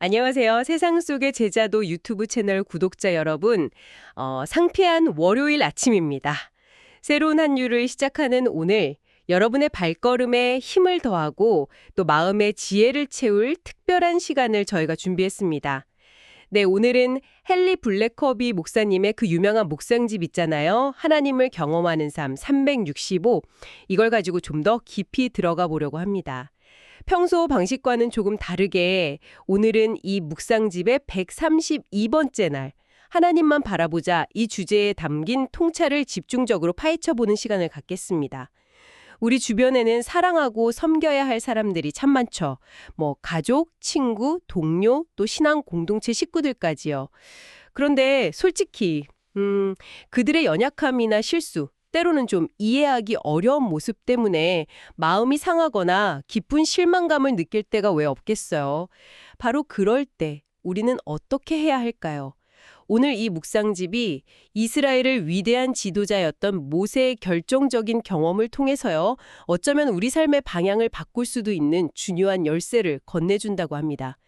안녕하세요. 세상 속의 제자도 유튜브 채널 구독자 여러분. 상쾌한 월요일 아침입니다. 새로운 한 주를 시작하는 오늘, 여러분의 발걸음에 힘을 더하고 또 마음의 지혜를 채울 특별한 시간을 저희가 준비했습니다. 네, 오늘은 헨리 블랙커비 목사님의 그 유명한 묵상집 있잖아요. 하나님을 경험하는 삶 365. 이걸 가지고 좀 더 깊이 들어가 보려고 합니다. 평소 방식과는 조금 다르게 오늘은 이 묵상집의 132번째 날, 하나님만 바라보자 이 주제에 담긴 통찰을 집중적으로 파헤쳐보는 시간을 갖겠습니다. 우리 주변에는 사랑하고 섬겨야 할 사람들이 참 많죠. 가족, 친구, 동료, 또 신앙 공동체 식구들까지요. 그런데 솔직히 그들의 연약함이나 실수, 때로는 좀 이해하기 어려운 모습 때문에 마음이 상하거나 깊은 실망감을 느낄 때가 왜 없겠어요. 바로 그럴 때 우리는 어떻게 해야 할까요? 오늘 이 묵상집이 이스라엘의 위대한 지도자였던 모세의 결정적인 경험을 통해서요, 어쩌면 우리 삶의 방향을 바꿀 수도 있는 중요한 열쇠를 건네준다고 합니다.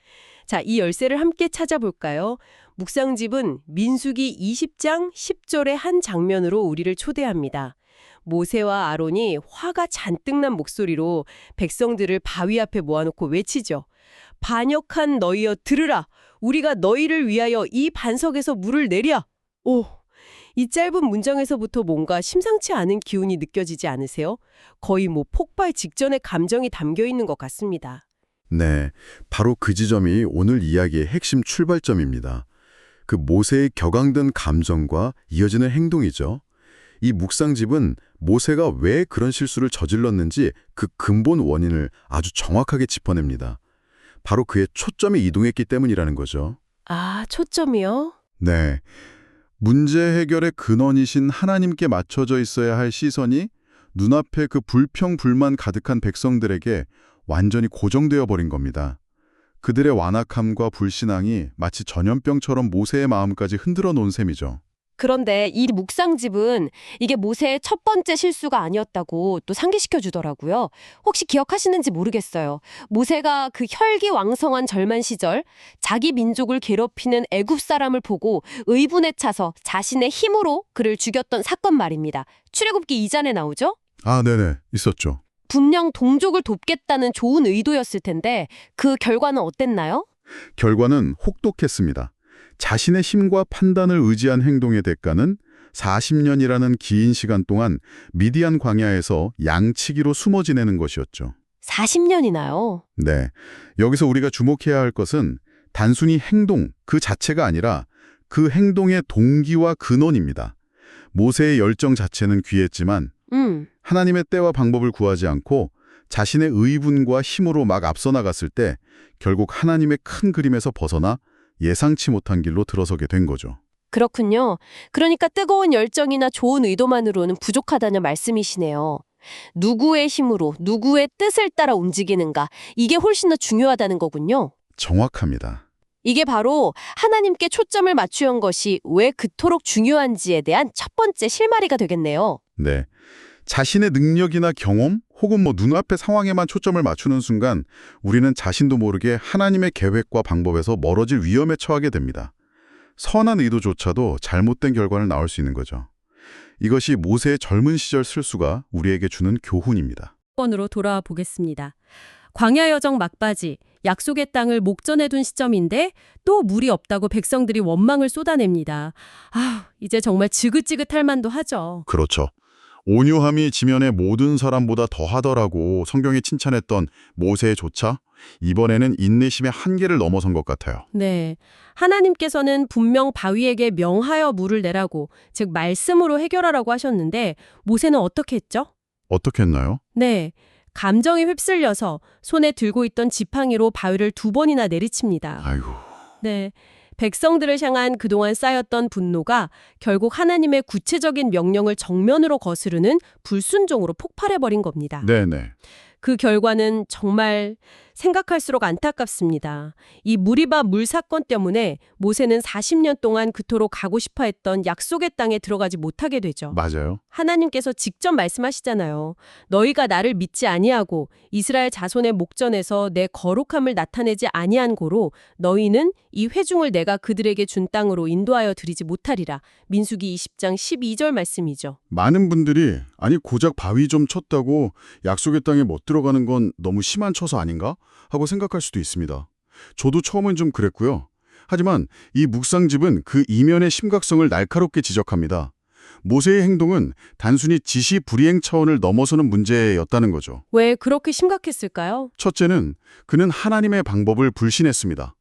자, 이 열쇠를 함께 찾아볼까요? 묵상집은 민수기 20장 10절의 한 장면으로 우리를 초대합니다. 모세와 아론이 화가 잔뜩 난 목소리로 백성들을 바위 앞에 모아놓고 외치죠. 반역한 너희여 들으라. 우리가 너희를 위하여 이 반석에서 물을 내랴. 오, 이 짧은 문장에서부터 뭔가 심상치 않은 기운이 느껴지지 않으세요? 거의 폭발 직전의 감정이 담겨 있는 것 같습니다. 네, 바로 그 지점이 오늘 이야기의 핵심 출발점입니다. 그 모세의 격앙된 감정과 이어지는 행동이죠. 이 묵상집은 모세가 왜 그런 실수를 저질렀는지 그 근본 원인을 아주 정확하게 짚어냅니다. 바로 그의 초점이 이동했기 때문이라는 거죠. 아, 초점이요? 네, 문제 해결의 근원이신 하나님께 맞춰져 있어야 할 시선이 눈앞에 그 불평불만 가득한 백성들에게 완전히 고정되어 버린 겁니다. 그들의 완악함과 불신앙이 마치 전염병처럼 모세의 마음까지 흔들어 놓은 셈이죠. 그런데 이 묵상집은 이게 모세의 첫 번째 실수가 아니었다고 또 상기시켜 주더라고요. 혹시 기억하시는지 모르겠어요. 모세가 그 혈기왕성한 젊은 시절 자기 민족을 괴롭히는 애굽 사람을 보고 의분에 차서 자신의 힘으로 그를 죽였던 사건 말입니다. 출애굽기 2장에 나오죠? 아, 네네, 있었죠. 분명 동족을 돕겠다는 좋은 의도였을 텐데 그 결과는 어땠나요? 결과는 혹독했습니다. 자신의 힘과 판단을 의지한 행동의 대가는 40년이라는 긴 시간 동안 미디안 광야에서 양치기로 숨어 지내는 것이었죠. 40년이나요? 네, 여기서 우리가 주목해야 할 것은 단순히 행동 그 자체가 아니라 그 행동의 동기와 근원입니다. 모세의 열정 자체는 귀했지만 하나님의 때와 방법을 구하지 않고 자신의 의분과 힘으로 막 앞서 나갔을 때 결국 하나님의 큰 그림에서 벗어나 예상치 못한 길로 들어서게 된 거죠. 그렇군요. 그러니까 뜨거운 열정이나 좋은 의도만으로는 부족하다는 말씀이시네요. 누구의 힘으로 누구의 뜻을 따라 움직이는가, 이게 훨씬 더 중요하다는 거군요. 정확합니다. 이게 바로 하나님께 초점을 맞추는 것이 왜 그토록 중요한지에 대한 첫 번째 실마리가 되겠네요. 네, 자신의 능력이나 경험 혹은 눈앞의 상황에만 초점을 맞추는 순간 우리는 자신도 모르게 하나님의 계획과 방법에서 멀어질 위험에 처하게 됩니다. 선한 의도조차도 잘못된 결과를 낳을 수 있는 거죠. 이것이 모세의 젊은 시절 실수가 우리에게 주는 교훈입니다. 번으로 돌아와 보겠습니다. 광야 여정 막바지, 약속의 땅을 목전에 둔 시점인데 또 물이 없다고 백성들이 원망을 쏟아냅니다. 이제 정말 지긋지긋할 만도 하죠. 그렇죠. 온유함이 지면의 모든 사람보다 더하더라고 성경에 칭찬했던 모세조차 이번에는 인내심의 한계를 넘어선 것 같아요. 네, 하나님께서는 분명 바위에게 명하여 물을 내라고, 즉 말씀으로 해결하라고 하셨는데 모세는 어떻게 했죠? 어떻게 했나요? 네, 감정이 휩쓸려서 손에 들고 있던 지팡이로 바위를 2번이나 내리칩니다. 아이고. 네, 백성들을 향한 그동안 쌓였던 분노가 결국 하나님의 구체적인 명령을 정면으로 거스르는 불순종으로 폭발해버린 겁니다. 네네. 그 결과는 정말 생각할수록 안타깝습니다. 이 무리바 물 사건 때문에 모세는 40년 동안 그토록 가고 싶어 했던 약속의 땅에 들어가지 못하게 되죠. 맞아요. 하나님께서 직접 말씀하시잖아요. 너희가 나를 믿지 아니하고 이스라엘 자손의 목전에서 내 거룩함을 나타내지 아니한 고로 너희는 이 회중을 내가 그들에게 준 땅으로 인도하여 드리지 못하리라. 민수기 20장 12절 말씀이죠. 많은 분들이 아니 고작 바위 좀 쳤다고 약속의 땅에 못 들어가는 건 너무 심한 처사 아닌가? 하고 생각할 수도 있습니다. 저도 처음엔 좀 그랬고요. 하지만 이 묵상집은 그 이면의 심각성을 날카롭게 지적합니다. 모세의 행동은 단순히 지시 불이행 차원을 넘어서는 문제였다는 거죠. 왜 그렇게 심각했을까요? 첫째는 그는 하나님의 방법을 불신했습니다.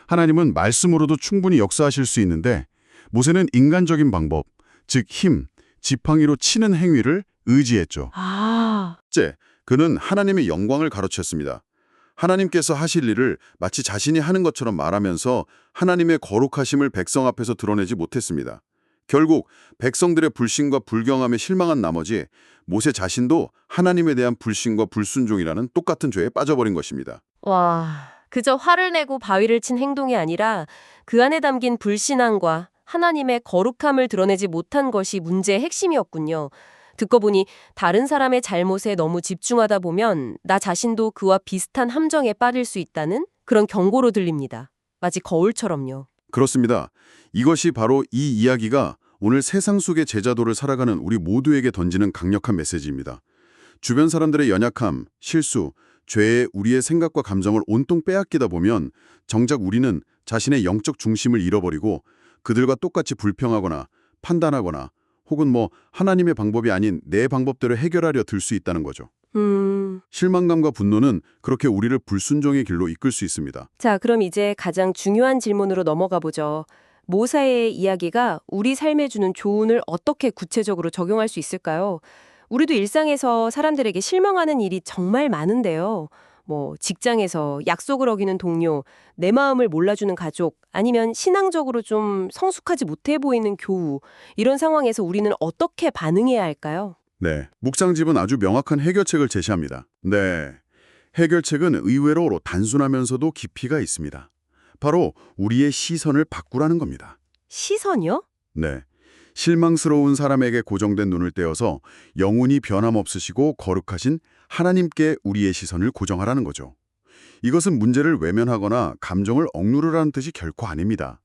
하나님은 말씀으로도 충분히 역사하실 수 있는데 모세는 인간적인 방법, 즉 힘, 지팡이로 치는 행위를 의지했죠. 첫째, 그는 하나님의 영광을 가로챘습니다. 하나님께서 하실 일을 마치 자신이 하는 것처럼 말하면서 하나님의 거룩하심을 백성 앞에서 드러내지 못했습니다. 결국 백성들의 불신과 불경함에 실망한 나머지 모세 자신도 하나님에 대한 불신과 불순종이라는 똑같은 죄에 빠져버린 것입니다. 와, 그저 화를 내고 바위를 친 행동이 아니라 그 안에 담긴 불신앙과 하나님의 거룩함을 드러내지 못한 것이 문제의 핵심이었군요. 듣고 보니 다른 사람의 잘못에 너무 집중하다 보면 나 자신도 그와 비슷한 함정에 빠질 수 있다는 그런 경고로 들립니다. 마치 거울처럼요. 그렇습니다. 이것이 바로 이 이야기가 오늘 세상 속의 제자도를 살아가는 우리 모두에게 던지는 강력한 메시지입니다. 주변 사람들의 연약함, 실수, 죄에 우리의 생각과 감정을 온통 빼앗기다 보면 정작 우리는 자신의 영적 중심을 잃어버리고 그들과 똑같이 불평하거나 판단하거나 혹은 하나님의 방법이 아닌 내 방법대로 해결하려 들 수 있다는 거죠. 실망감과 분노는 그렇게 우리를 불순종의 길로 이끌 수 있습니다. 자, 그럼 이제 가장 중요한 질문으로 넘어가 보죠. 모세의 이야기가 우리 삶에 주는 교훈을 어떻게 구체적으로 적용할 수 있을까요? 우리도 일상에서 사람들에게 실망하는 일이 정말 많은데요. 직장에서 약속을 어기는 동료, 내 마음을 몰라주는 가족, 아니면 신앙적으로 좀 성숙하지 못해 보이는 교우, 이런 상황에서 우리는 어떻게 반응해야 할까요? 네, 묵상집은 아주 명확한 해결책을 제시합니다. 네, 해결책은 의외로 단순하면서도 깊이가 있습니다. 바로 우리의 시선을 바꾸라는 겁니다. 시선이요? 네, 실망스러운 사람에게 고정된 눈을 떼어서 영원히 변함없으시고 거룩하신 하나님께 우리의 시선을 고정하라는 거죠. 이것은 문제를 외면하거나 감정을 억누르라는 뜻이 결코 아닙니다.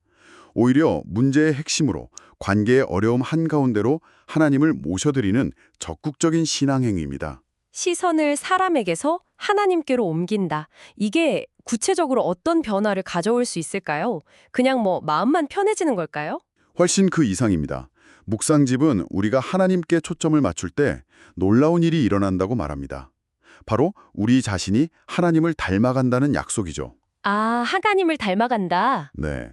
오히려 문제의 핵심으로 관계의 어려움 한가운데로 하나님을 모셔드리는 적극적인 신앙행위입니다. 시선을 사람에게서 하나님께로 옮긴다. 이게 구체적으로 어떤 변화를 가져올 수 있을까요? 그냥 마음만 편해지는 걸까요? 훨씬 그 이상입니다. 묵상집은 우리가 하나님께 초점을 맞출 때 놀라운 일이 일어난다고 말합니다. 바로 우리 자신이 하나님을 닮아간다는 약속이죠. 아, 하나님을 닮아간다. 네,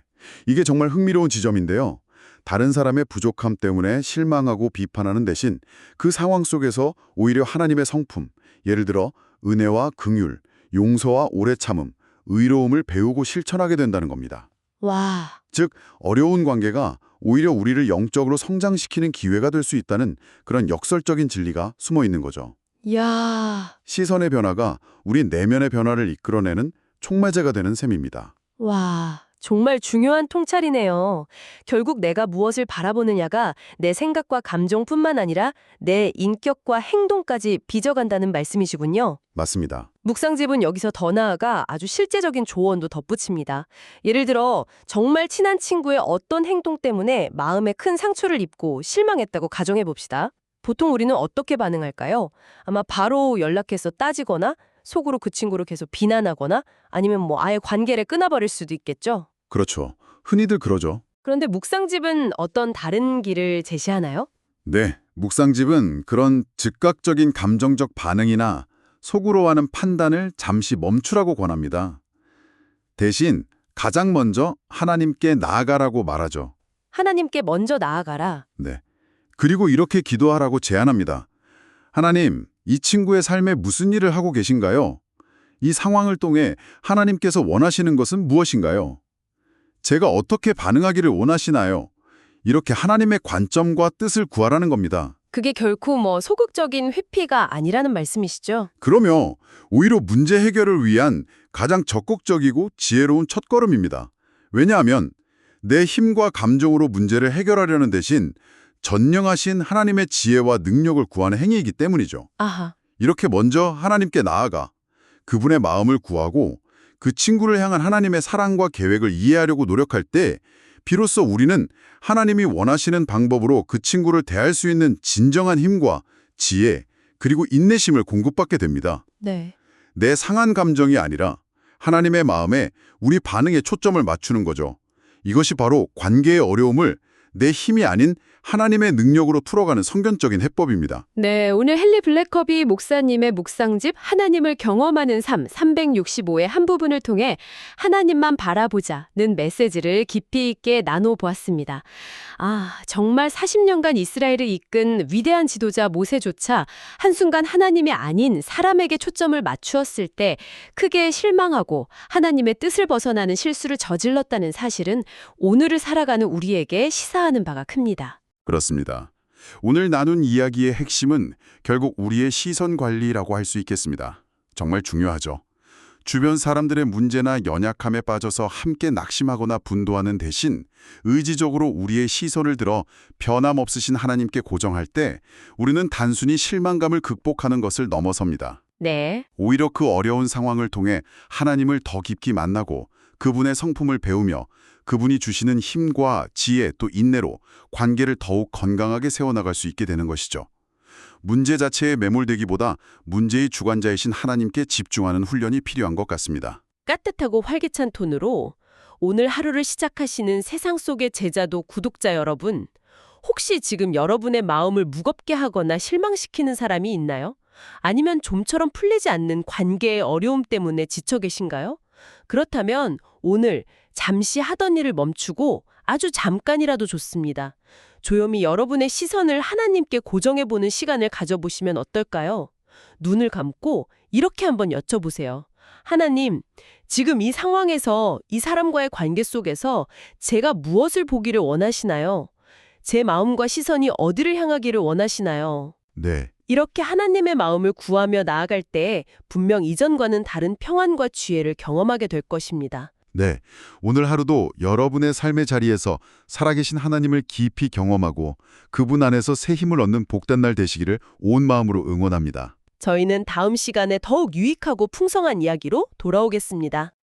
이게 정말 흥미로운 지점인데요. 다른 사람의 부족함 때문에 실망하고 비판하는 대신 그 상황 속에서 오히려 하나님의 성품, 예를 들어 은혜와 긍휼, 용서와 오래 참음, 의로움을 배우고 실천하게 된다는 겁니다. 와, 즉, 어려운 관계가 오히려 우리를 영적으로 성장시키는 기회가 될 수 있다는 그런 역설적인 진리가 숨어 있는 거죠. 야, 시선의 변화가 우리 내면의 변화를 이끌어내는 촉매제가 되는 셈입니다. 와, 정말 중요한 통찰이네요. 결국 내가 무엇을 바라보느냐가 내 생각과 감정뿐만 아니라 내 인격과 행동까지 빚어간다는 말씀이시군요. 맞습니다. 묵상집은 여기서 더 나아가 아주 실제적인 조언도 덧붙입니다. 예를 들어 정말 친한 친구의 어떤 행동 때문에 마음에 큰 상처를 입고 실망했다고 가정해 봅시다. 보통 우리는 어떻게 반응할까요? 아마 바로 연락해서 따지거나 속으로 그 친구를 계속 비난하거나 아니면 아예 관계를 끊어버릴 수도 있겠죠. 그렇죠. 흔히들 그러죠. 그런데 묵상집은 어떤 다른 길을 제시하나요? 네, 묵상집은 그런 즉각적인 감정적 반응이나 속으로 하는 판단을 잠시 멈추라고 권합니다. 대신 가장 먼저 하나님께 나아가라고 말하죠. 하나님께 먼저 나아가라. 네. 그리고 이렇게 기도하라고 제안합니다. 하나님, 이 친구의 삶에 무슨 일을 하고 계신가요? 이 상황을 통해 하나님께서 원하시는 것은 무엇인가요? 제가 어떻게 반응하기를 원하시나요? 이렇게 하나님의 관점과 뜻을 구하라는 겁니다. 그게 결코 소극적인 회피가 아니라는 말씀이시죠? 그러며 오히려 문제 해결을 위한 가장 적극적이고 지혜로운 첫걸음입니다. 왜냐하면 내 힘과 감정으로 문제를 해결하려는 대신 전능하신 하나님의 지혜와 능력을 구하는 행위이기 때문이죠. 아하. 이렇게 먼저 하나님께 나아가 그분의 마음을 구하고 그 친구를 향한 하나님의 사랑과 계획을 이해하려고 노력할 때 비로소 우리는 하나님이 원하시는 방법으로 그 친구를 대할 수 있는 진정한 힘과 지혜 그리고 인내심을 공급받게 됩니다. 네. 내 상한 감정이 아니라 하나님의 마음에 우리 반응에 초점을 맞추는 거죠. 이것이 바로 관계의 어려움을 내 힘이 아닌 하나님의 능력으로 풀어가는 성견적인 해법입니다. 네, 오늘 헨리 블랙커비 목사님의 묵상집 하나님을 경험하는 삶 365의 한 부분을 통해 하나님만 바라보자는 메시지를 깊이 있게 나눠보았습니다. 정말 40년간 이스라엘을 이끈 위대한 지도자 모세조차 한순간 하나님이 아닌 사람에게 초점을 맞추었을 때 크게 실망하고 하나님의 뜻을 벗어나는 실수를 저질렀다는 사실은 오늘을 살아가는 우리에게 시사하는 바가 큽니다. 그렇습니다. 오늘 나눈 이야기의 핵심은 결국 우리의 시선 관리라고 할 수 있겠습니다. 정말 중요하죠. 주변 사람들의 문제나 연약함에 빠져서 함께 낙심하거나 분도하는 대신 의지적으로 우리의 시선을 들어 변함없으신 하나님께 고정할 때 우리는 단순히 실망감을 극복하는 것을 넘어섭니다. 네. 오히려 그 어려운 상황을 통해 하나님을 더 깊이 만나고 그분의 성품을 배우며 그분이 주시는 힘과 지혜 또 인내로 관계를 더욱 건강하게 세워나갈 수 있게 되는 것이죠. 문제 자체에 매몰되기보다 문제의 주관자이신 하나님께 집중하는 훈련이 필요한 것 같습니다. 깍듯하고 활기찬 톤으로 오늘 하루를 시작하시는 세상 속의 제자도 구독자 여러분, 혹시 지금 여러분의 마음을 무겁게 하거나 실망시키는 사람이 있나요? 아니면 좀처럼 풀리지 않는 관계의 어려움 때문에 지쳐 계신가요? 그렇다면 오늘 잠시 하던 일을 멈추고 아주 잠깐이라도 좋습니다. 조용히 여러분의 시선을 하나님께 고정해보는 시간을 가져보시면 어떨까요? 눈을 감고 이렇게 한번 여쭤보세요. 하나님, 지금 이 상황에서 이 사람과의 관계 속에서 제가 무엇을 보기를 원하시나요? 제 마음과 시선이 어디를 향하기를 원하시나요? 네. 이렇게 하나님의 마음을 구하며 나아갈 때 분명 이전과는 다른 평안과 지혜를 경험하게 될 것입니다. 네, 오늘 하루도 여러분의 삶의 자리에서 살아계신 하나님을 깊이 경험하고 그분 안에서 새 힘을 얻는 복된 날 되시기를 온 마음으로 응원합니다. 저희는 다음 시간에 더욱 유익하고 풍성한 이야기로 돌아오겠습니다.